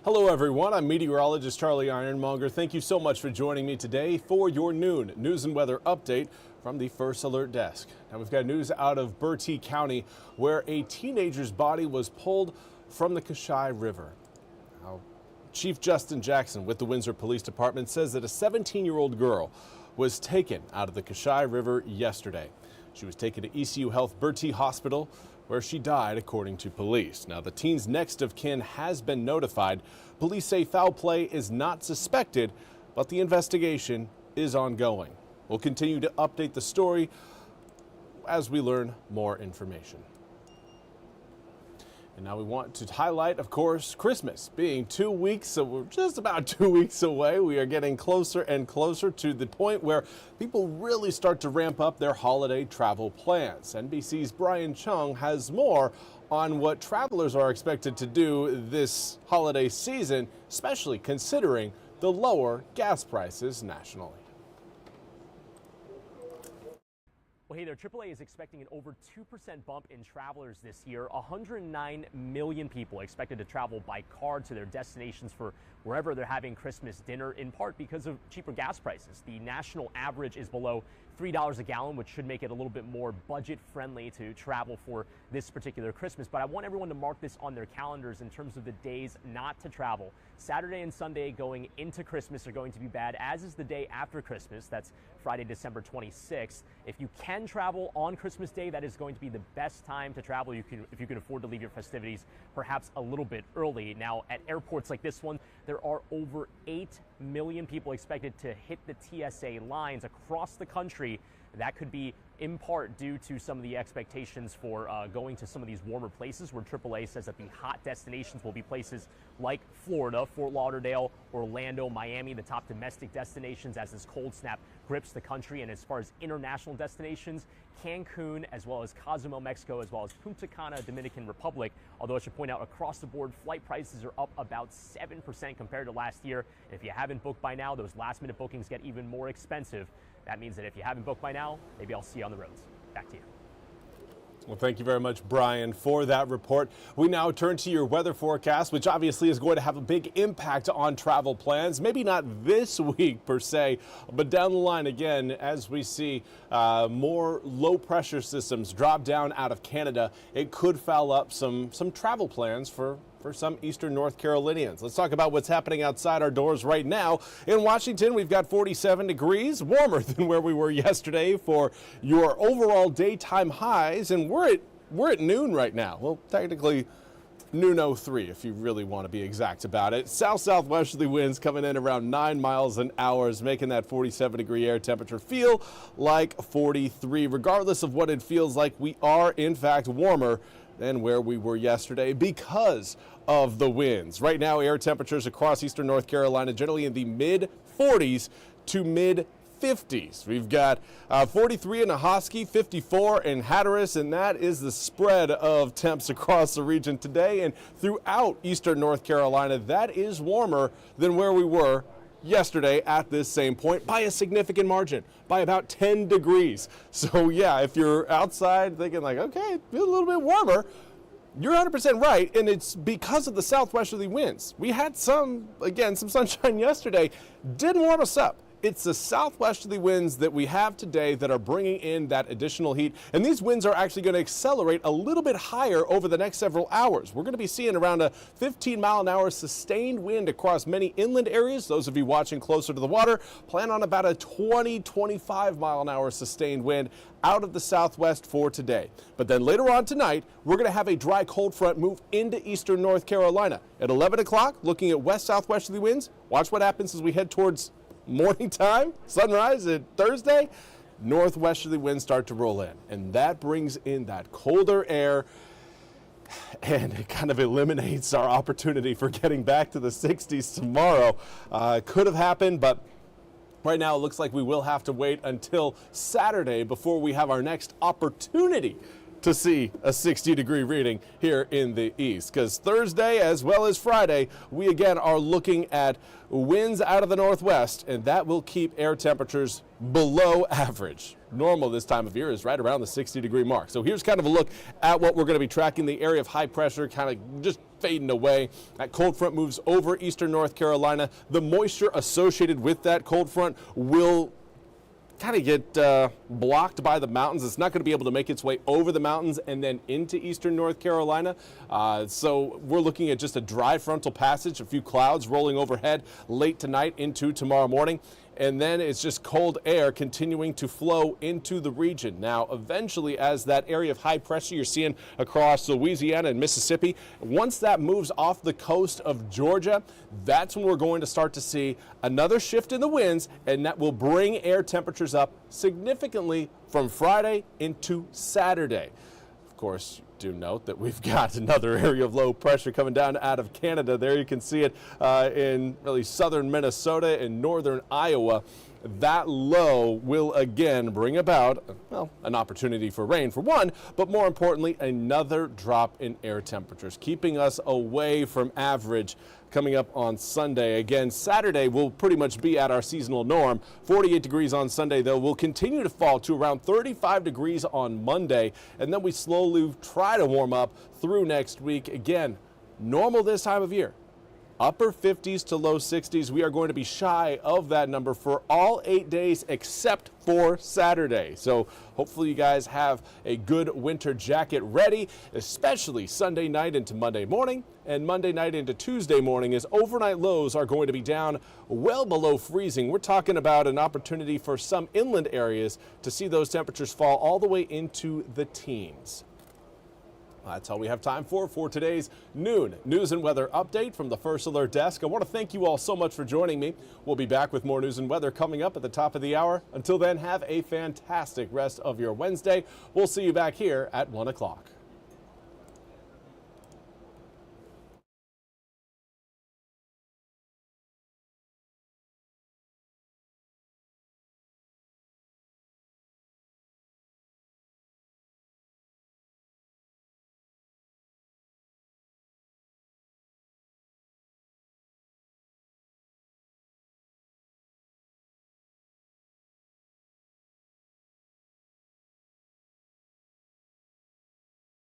Hello everyone, I'm Meteorologist Charlie Ironmonger. Thank you so much for joining me today for your noon news and weather update from the First Alert Desk. Now we've got news out of Bertie County where a teenager's body was pulled from the Kashai River. Now, Chief Justin Jackson with the Windsor Police Department says that a 17-year-old girl was taken out of the Kashai River yesterday. She was taken to ECU Health Bertie Hospital, where she died, according to police. Now, the teen's next of kin has been notified. Police say foul play is not suspected, but the investigation is ongoing. We'll continue to update the story as we learn more information. And now we want to highlight, of course, Christmas being 2 weeks, so we're just about 2 weeks away. We are getting closer and closer to the point where people really start to ramp up their holiday travel plans. NBC's Brian Chung has more on what travelers are expected to do this holiday season, especially considering the lower gas prices nationally. Well, hey there, AAA is expecting an over 2% bump in travelers this year. 109 million people expected to travel by car to their destinations for wherever they're having Christmas dinner, in part because of cheaper gas prices. The national average is below $3 a gallon, which should make it a little bit more budget friendly to travel for this particular Christmas. But I want everyone to mark this on their calendars in terms of the days not to travel. Saturday and Sunday going into Christmas are going to be bad, as is the day after Christmas. That's Friday, December 26th. If you can travel on Christmas Day, that is going to be the best time to travel. If you can afford to leave your festivities perhaps a little bit early. Now, at airports like this one, there are over 8 million people expected to hit the TSA lines across the country. That could be in part due to some of the expectations for going to some of these warmer places, where AAA says that the hot destinations will be places like Florida, Fort Lauderdale, Orlando, Miami, the top domestic destinations as this cold snap grips the country. And as far as international destinations, Cancun, as well as Cozumel, Mexico, as well as Punta Cana, Dominican Republic. Although I should point out, across the board, flight prices are up about 7% compared to last year. And if you haven't booked by now, those last minute bookings get even more expensive. That means that if you haven't booked by now, maybe I'll see you on the roads. Back to you. Well, thank you very much, Brian, for that report. We now turn to your weather forecast, which obviously is going to have a big impact on travel plans. Maybe not this week per se, but down the line again, as we see more low pressure systems drop down out of Canada, it could foul up some travel plans for some eastern North Carolinians. Let's talk about what's happening outside our doors right now. In Washington, we've got 47 degrees, warmer than where we were yesterday for your overall daytime highs, and we're at noon right now. Well, technically noon 03 if you really want to be exact about it. South-southwesterly winds coming in around 9 miles an hour, making that 47-degree air temperature feel like 43. Regardless of what it feels like, we are in fact warmer than where we were yesterday because of the winds. Right now, air temperatures across eastern North Carolina generally in the mid-40s to mid-50s. We've got 43 in Ahoskie, 54 in Hatteras, and that is the spread of temps across the region today. And throughout eastern North Carolina, that is warmer than where we were yesterday at this same point by a significant margin, by about 10 degrees. So yeah, if you're outside thinking like, okay, it feels a little bit warmer, you're 100% right, and it's because of the southwesterly winds. We had some sunshine yesterday, didn't warm us up. It's the southwesterly winds that we have today that are bringing in that additional heat. And these winds are actually going to accelerate a little bit higher over the next several hours. We're going to be seeing around a 15-mile-an-hour sustained wind across many inland areas. Those of you watching closer to the water, plan on about a 20-25-mile-an-hour sustained wind out of the southwest for today. But then later on tonight, we're going to have a dry cold front move into eastern North Carolina. At 11 o'clock, looking at west-southwesterly winds. Watch what happens as we head towards morning time, sunrise at Thursday. Northwesterly winds start to roll in, and that brings in that colder air, and it kind of eliminates our opportunity for getting back to the 60s tomorrow. Could have happened, but right now it looks like we will have to wait until Saturday before we have our next opportunity to see a 60-degree reading here in the east, because Thursday as well as Friday, we again are looking at winds out of the northwest, and that will keep air temperatures below average. Normal this time of year is right around the 60-degree mark. So here's kind of a look at what we're going to be tracking. The area of high pressure kind of just fading away. That cold front moves over eastern North Carolina. The moisture associated with that cold front will kind of get blocked by the mountains. It's not going to be able to make its way over the mountains and then into eastern North Carolina. So we're looking at just a dry frontal passage, a few clouds rolling overhead late tonight into tomorrow morning. And then it's just cold air continuing to flow into the region. Now, eventually, as that area of high pressure you're seeing across Louisiana and Mississippi, once that moves off the coast of Georgia, that's when we're going to start to see another shift in the winds, and that will bring air temperatures up significantly from Friday into Saturday. Of course, do note that we've got another area of low pressure coming down out of Canada. There you can see it in really southern Minnesota and northern Iowa. That low will again bring about, well, an opportunity for rain for one, but more importantly, another drop in air temperatures, keeping us away from average coming up on Sunday. Again, Saturday will pretty much be at our seasonal norm. 48 degrees on Sunday, though, will continue to fall to around 35 degrees on Monday, and then we slowly try to warm up through next week. Again, normal this time of year. Upper 50s to low 60s. We are going to be shy of that number for all 8 days except for Saturday. So hopefully you guys have a good winter jacket ready, especially Sunday night into Monday morning and Monday night into Tuesday morning, as overnight lows are going to be down well below freezing. We're talking about an opportunity for some inland areas to see those temperatures fall all the way into the teens. That's all we have time for today's noon news and weather update from the First Alert Desk. I want to thank you all so much for joining me. We'll be back with more news and weather coming up at the top of the hour. Until then, have a fantastic rest of your Wednesday. We'll see you back here at 1 o'clock.